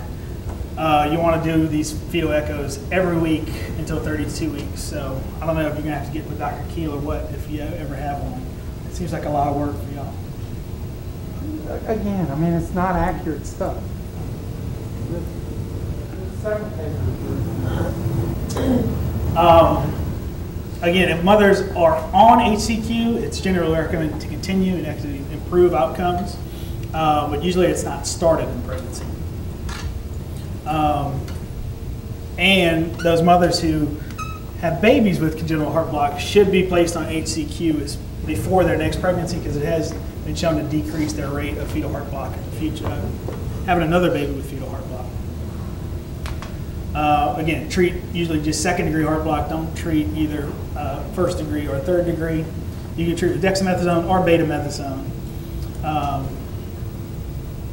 you want to do these fetal echoes every week until 32 weeks. So I don't know if you're going to have to get with Dr. Keel or what if you ever have one. It seems like a lot of work for y'all. Again, I mean, it's not accurate stuff. Again, if mothers are on HCQ, it's generally recommended to continue and actually improve outcomes, but usually it's not started in pregnancy. And those mothers who have babies with congenital heart block should be placed on HCQ before their next pregnancy, because it has been shown to decrease their rate of fetal heart block in the future, having another baby with fetal heart block. Again, treat usually just second-degree heart block. Don't treat either first degree or third degree. You can treat with dexamethasone or betamethasone.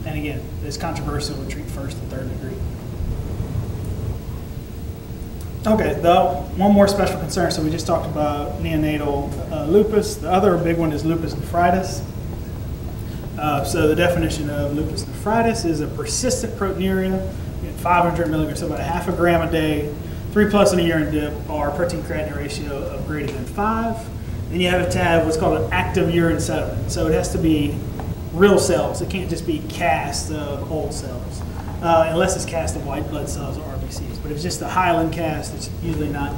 And again, it's controversial to treat first and third degree. Okay, one more special concern. So we just talked about neonatal lupus. The other big one is lupus nephritis. So the definition of lupus nephritis is a persistent proteinuria, 500 milligrams, so about a half a gram a day, 3+ in a urine dip, or protein creatinine ratio of greater than 5. Then you have to have what's called an active urine sediment. So it has to be real cells. It can't just be cast of old cells, unless it's cast of white blood cells or RBCs. But if it's just a hyaline cast, it's usually not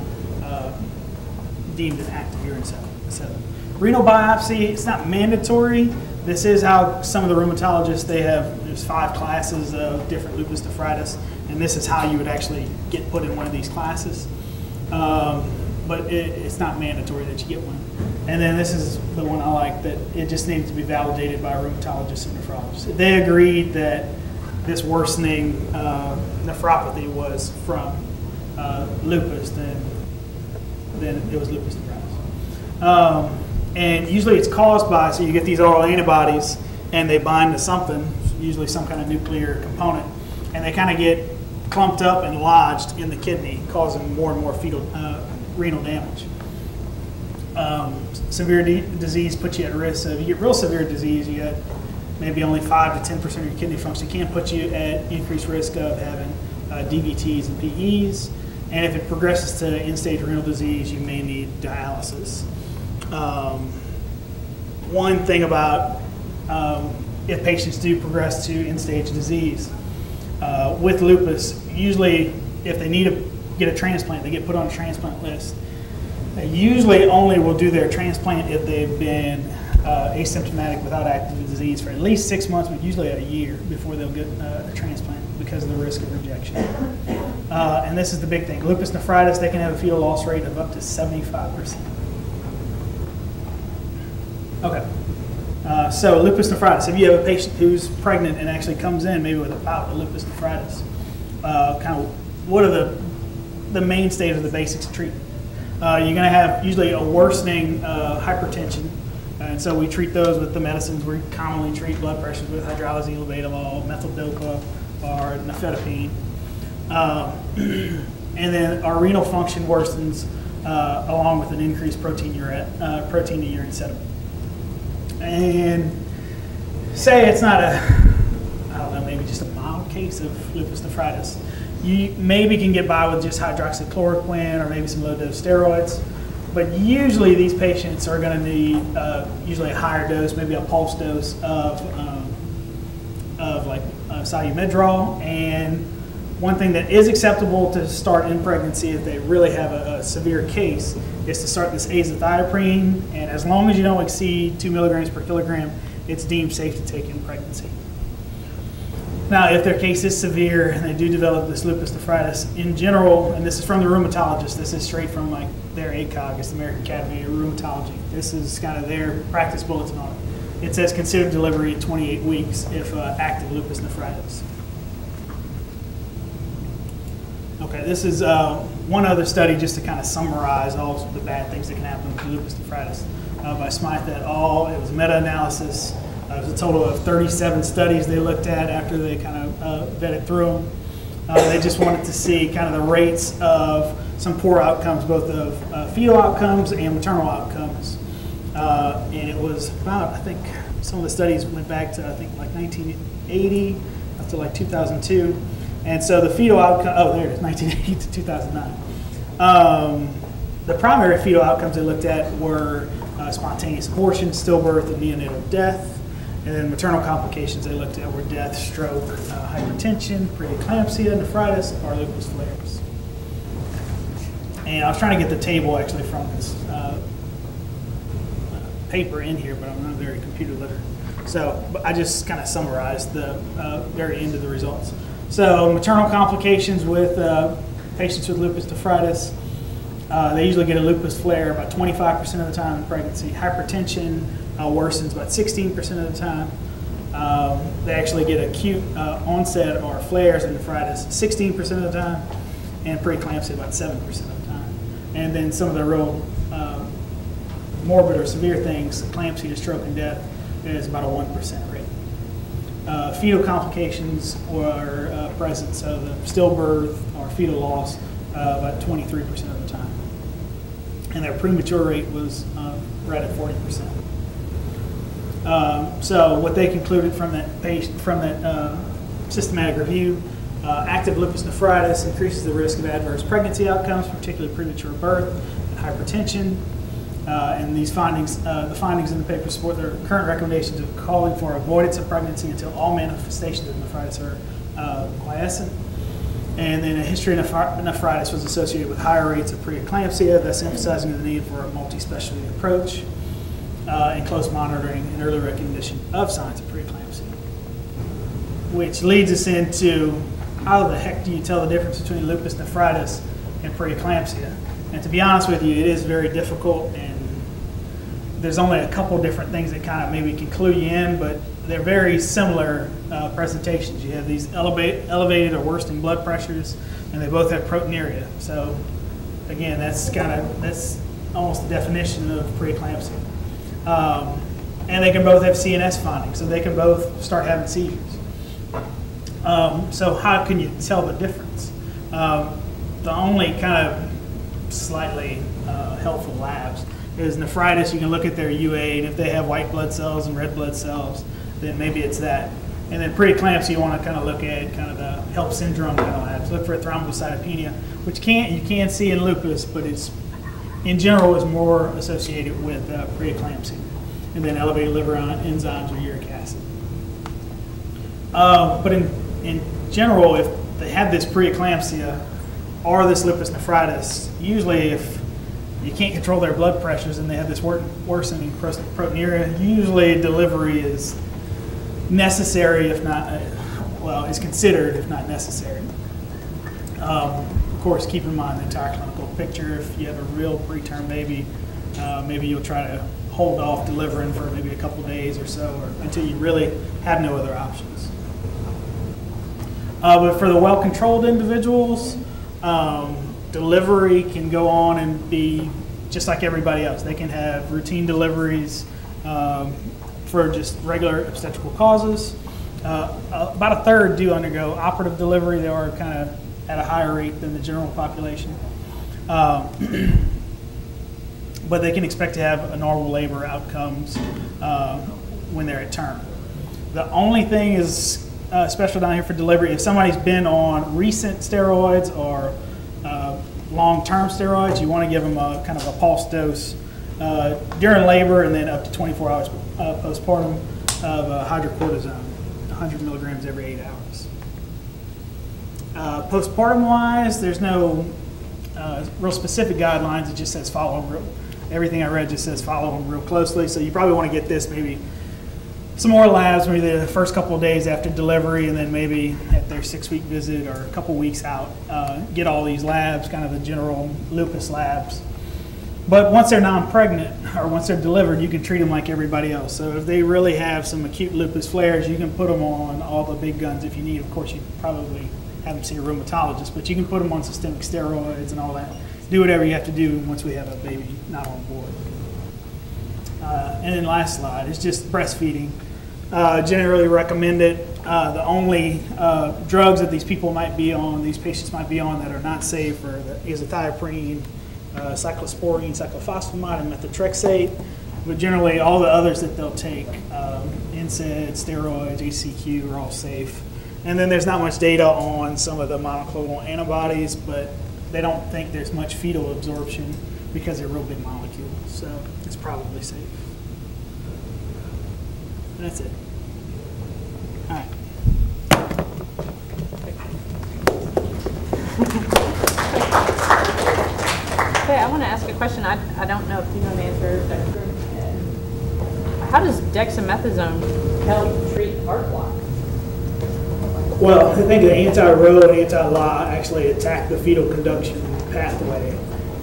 deemed an active urine sediment. Renal biopsy, it's not mandatory. This is how some of the rheumatologists, there's 5 classes of different lupus nephritis, and this is how you would actually get put in one of these classes. But it's not mandatory that you get one. And then this is the one I like, that it just needs to be validated by rheumatologists and nephrologists. If they agreed that this worsening nephropathy was from lupus, then it was lupus nephritis. And usually it's caused by, so you get these oral antibodies and they bind to something, usually some kind of nuclear component, and they kind of get clumped up and lodged in the kidney, causing more and more fetal renal damage. Severe disease puts you at risk. So if you get real severe disease, you got maybe only 5 to 10% of your kidney function. It can put you at increased risk of having DVTs and PEs. And if it progresses to end-stage renal disease, you may need dialysis. One thing about if patients do progress to end-stage disease, with lupus, usually if they need to get a transplant, they get put on a transplant list. They usually only will do their transplant if they've been asymptomatic without active disease for at least 6 months, but usually a year before they'll get a transplant because of the risk of rejection. And this is the big thing. Lupus nephritis, they can have a fetal loss rate of up to 75%. Okay. So lupus nephritis, if you have a patient who's pregnant and actually comes in maybe with a bout of lupus nephritis, kind of what are the mainstays of the basics of treatment? You're going to have usually a worsening hypertension, and so we treat those with the medicines we commonly treat blood pressures with, hydroxyl, betamol, methyl-dopa, or nifedipine. And then our renal function worsens along with an increased protein to urine sediment. And say it's not I don't know, maybe just a mild case of lupus nephritis. You maybe can get by with just hydroxychloroquine or maybe some low-dose steroids, but usually these patients are going to need usually a higher dose, maybe a pulse dose of Solumedrol. And one thing that is acceptable to start in pregnancy if they really have a severe case is to start this azathioprine, and as long as you don't exceed 2 milligrams per kilogram, it's deemed safe to take in pregnancy. Now, if their case is severe and they do develop this lupus nephritis, in general, and this is from the rheumatologist, this is straight from like their ACOG, it's the American Academy of Rheumatology. This is kind of their practice bulletin on it. It says consider delivery at 28 weeks if active lupus nephritis. Okay, this is one other study just to kind of summarize all the bad things that can happen with lupus nephritis by Smythe et al. It was a meta-analysis. It was a total of 37 studies they looked at after they kind of vetted through them. They just wanted to see kind of the rates of some poor outcomes, both of fetal outcomes and maternal outcomes. And it was about, I think, some of the studies went back to, I think, like 1980 up to like 2002. And so the fetal outcome, oh, there it is, 1980 to 2009. The primary fetal outcomes they looked at were spontaneous abortion, stillbirth, and neonatal death. And then maternal complications they looked at were death, stroke, hypertension, preeclampsia, nephritis, or lupus flares. And I was trying to get the table actually from this paper in here, but I'm not very computer literate. So but I just kind of summarized the very end of the results. So maternal complications with patients with lupus nephritis, they usually get a lupus flare about 25% of the time in pregnancy. Hypertension worsens about 16% of the time. They actually get acute onset or flares in nephritis 16% of the time, and preeclampsia about 7% of the time. And then some of the real morbid or severe things, eclampsia, stroke, and death, is about a 1% rate. Fetal complications were present, so the stillbirth or fetal loss about 23% of the time. And their premature rate was right at 40%. So what they concluded from that systematic review, active lupus nephritis increases the risk of adverse pregnancy outcomes, particularly premature birth and hypertension. And these findings, the findings in the paper support their current recommendations of calling for avoidance of pregnancy until all manifestations of nephritis are quiescent. And then a history of nephritis was associated with higher rates of preeclampsia, thus emphasizing the need for a multi-specialty approach and close monitoring and early recognition of signs of preeclampsia. Which leads us into how the heck do you tell the difference between lupus nephritis and preeclampsia? And to be honest with you, it is very difficult, and there's only a couple different things that kind of maybe can clue you in, but they're very similar presentations. You have these elevated or worsening blood pressures, and they both have proteinuria. So again, that's almost the definition of preeclampsia. And they can both have CNS findings, so they can both start having seizures. So how can you tell the difference? The only kind of slightly helpful labs is nephritis. You can look at their UA, and if they have white blood cells and red blood cells, then maybe it's that. And then preeclampsia, you want to kind of look at kind of the HELP syndrome kind of labs. Look for thrombocytopenia, which you can see in lupus, but it's in general is more associated with preeclampsia. And then elevated liver enzymes or uric acid. But in general, if they have this preeclampsia or this lupus nephritis, usually if you can't control their blood pressures and they have this worsening proteinuria, usually delivery is necessary, if not, well, is considered if not necessary. Of course, keep in mind the entire clinical picture. If you have a real preterm baby, maybe you'll try to hold off delivering for maybe a couple days or so, or until you really have no other options. But for the well-controlled individuals, delivery can go on and be just like everybody else. They can have routine deliveries for just regular obstetrical causes. About a third do undergo operative delivery. They are kind of at a higher rate than the general population. But they can expect to have a normal labor outcomes when they're at term. The only thing is special down here for delivery, if somebody's been on recent steroids or long-term steroids, you want to give them a kind of a pulse dose during labor and then up to 24 hours postpartum of hydrocortisone, 100 milligrams every 8 hours. Postpartum-wise, there's no real specific guidelines. It just says follow them. Everything I read just says follow them real closely. So you probably want to get this maybe some more labs, maybe the first couple of days after delivery, and then maybe at their 6-week visit or a couple weeks out, get all these labs, kind of the general lupus labs. But once they're non-pregnant or once they're delivered, you can treat them like everybody else. So if they really have some acute lupus flares, you can put them on all the big guns if you need. Of course, you probably have them see a rheumatologist, but you can put them on systemic steroids and all that. Do whatever you have to do once we have a baby not on board. And then last slide is just breastfeeding. Generally recommend it. The only drugs that these patients might be on that are not safe are the azathioprine, cyclosporine, cyclophosphamide, and methotrexate. But generally, all the others that they'll take, NSAID, steroids, ACQ, are all safe. And then there's not much data on some of the monoclonal antibodies, but they don't think there's much fetal absorption because they're real big molecules. So it's probably safe. And that's it. All right. Okay, I want to ask a question. I don't know if you know the answer, Dr. How does dexamethasone help treat heart block? Well, I think the anti-Rho and anti-La actually attack the fetal conduction pathway.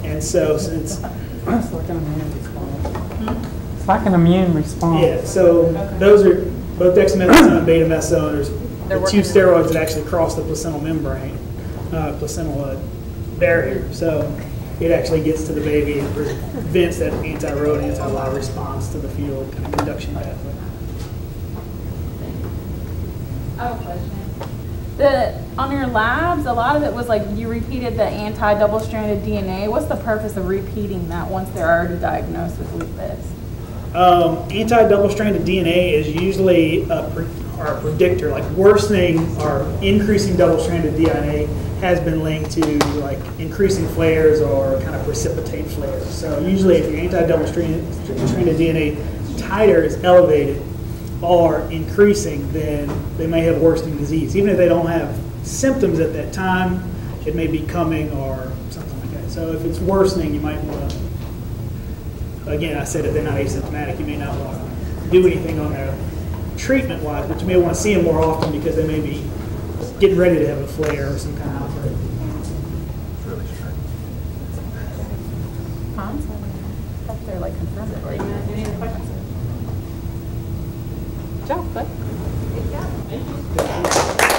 And so since... It's like an immune response. It's like an immune response. Yeah, so those are both dexamethasone and betamethasone are the two steroids that actually cross the placental membrane, placental barrier. So it actually gets to the baby and prevents that anti-Rho and anti-La response to the fetal kind of conduction pathway. I have a question. On your labs, a lot of it was like you repeated the anti-double-stranded DNA. What's the purpose of repeating that once they're already diagnosed with lupus? Anti-double-stranded DNA is usually a predictor, like worsening or increasing double-stranded DNA has been linked to like increasing flares or kind of precipitate flares. So usually if your anti-double-stranded DNA titer is elevated or increasing, then they may have worsening disease. Even if they don't have symptoms at that time, it may be coming or something like that. So if it's worsening, you might want to, again, I said if they're not asymptomatic, you may not want to do anything on their treatment-wise, but you may want to see them more often because they may be getting ready to have a flare or some kind of outbreak. I thought they're like confirmatory. Any other questions? Good job, bud. Good job. Thank you.